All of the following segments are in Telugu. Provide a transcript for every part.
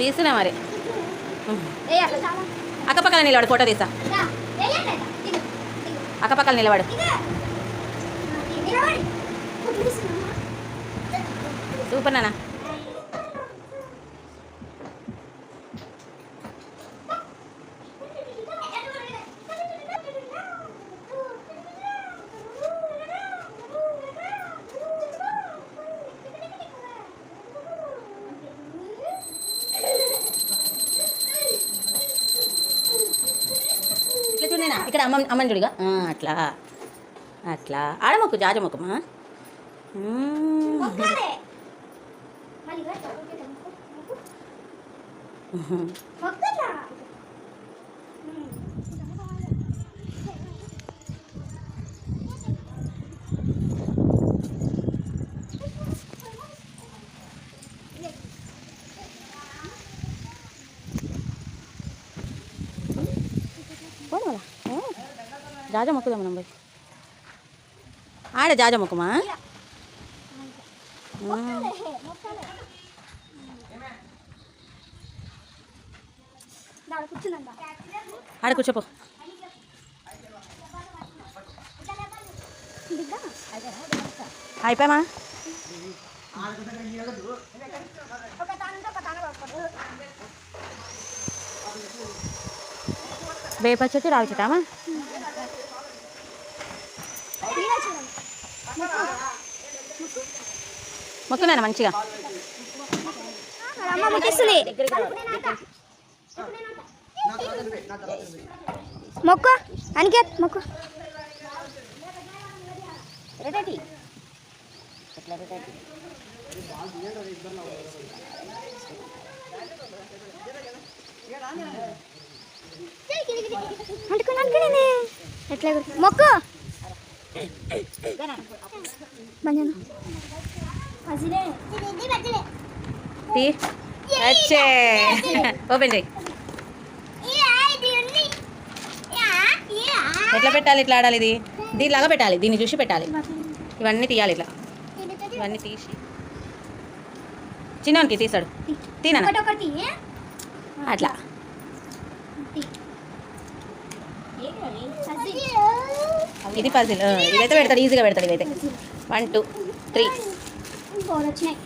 తీస్తున్నా మరి. అక్కపక్కల నిలబడు, ఫోటో తీసా. అక్కపక్కల నిలబడు. సూపర్ నాన్న. ఇట్లా చూడేనా, ఇక్కడ అమ్మని చూడిగా. అట్లా అట్లా ఆడమొక్కు, జాజ మొక్కమా. జాజ మొక్కుదా మనం పోయి. ఆడ జాజ మొక్కమా. ఆడ కూర్చోపో. అయిపోయామా. వేప చెట్టు, రావి చెట్టామా. మొక్కున్నాను మంచిగా. మొక్కు అనికేత్ మొక్కు. ఎట్లా మొక్కు. వచ్చే ఓపెన్ చేయి. ఎట్లా పెట్టాలి, ఇట్లా ఆడాలి. ఇది దీనిలాగా పెట్టాలి, దీన్ని చూసి పెట్టాలి. ఇవన్నీ తీయాలి ఇట్లా. ఇవన్నీ తీసి చిన్నోనికి తీసాడు. తినా అట్లా. ఇది పజిల్. ఇదైతే పెడతాడు, ఈజీగా పెడతాడు. ఇదైతే 1 2 3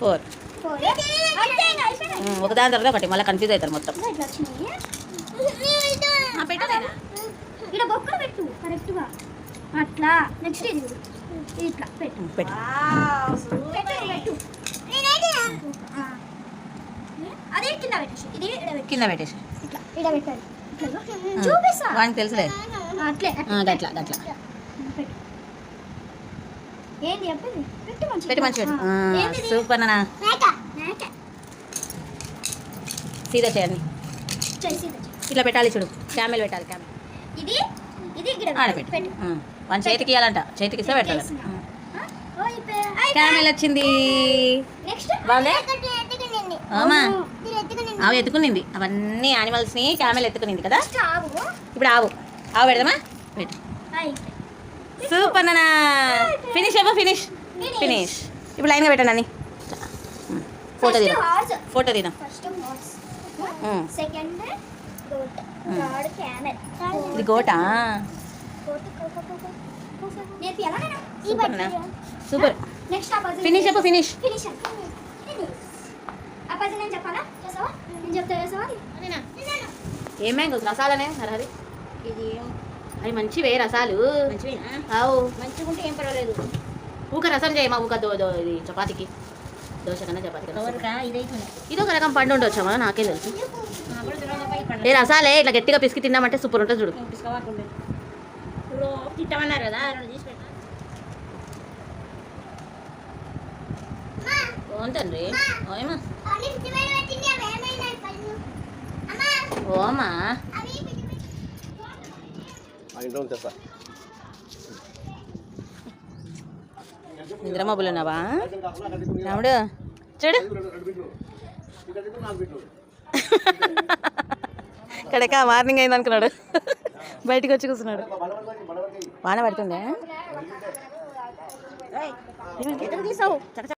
4. ఒకదాని తర్వాత ఒకటి, మళ్ళీ కన్ఫ్యూజ్ అవుతారు మొత్తం. అట్లా నెక్స్ట్ ఇట్లా పెట్టు. అదే కింద పెట్టేసి, ఇది కింద పెట్టేసి ఇట్లా ఇడ పెట్టాలి. చూపిస్తా, వానికి తెలుసులే. అట్లే గట్లా గట్లా ఏంది చెప్పండి. పెట్టి మంచి పెట్టు. సూపర్ నాన్న. సీదా చేయండి. ఇట్లా పెట్టాలి చూడు. క్యామెల్ పెట్టాలి. క్యామెల్ ఇది ఇది ఆడపెట్టు. వన్ చేతికి ఇవ్వాలంట, చేతికి ఇస్తే పెట్టాలి. క్యామెల్ వచ్చింది. బాగుంది. ఆవు ఎత్తుకునింది. అవన్నీ యానిమల్స్ని క్యామెల్ ఎత్తుకునింది కదా. ఇప్పుడు ఆవు పెడదామా. పెట్టు. సూపర్ నాన్న. ఫినిష్ అవ్వ. ఫినిష్. ఇప్పుడు లైన్గా పెట్టండి అని. ఫోటో తీద్దాం. ఇది గోటా. సూపర్. ఫినిష్ అవ్వ. ఫినిష్. ఏం మ్యాంగోస్ రసాలనే హరి. ఇది అవి మంచివే రసాలు. అవు మంచిగా ఉంటే ఏం పర్వాలేదు. ఊక రసం చేయమా. ఊక ఇది చపాతీకి, దోశ కన్నా చపాతీ కన్నా ఇది ఒక రకం పండు ఉండొచ్చమ్మా. నాకే తెలుసు. ఏ రసాలే ఇట్లా గట్టిగా పిసికి తిన్నామంటే సూపర్ ఉంటుంది చూడు. తిట్టమన్నారు కదా. బాగుంటుంది. ఓయమ్మా. ఓమా నిద్రమబ్బులు ఉన్నావా రాముడు. చూడు ఇక్కడక మార్నింగ్ అయింది అనుకున్నాడు. బయటకు వచ్చి కూర్చున్నాడు. వాన పడుతుందే.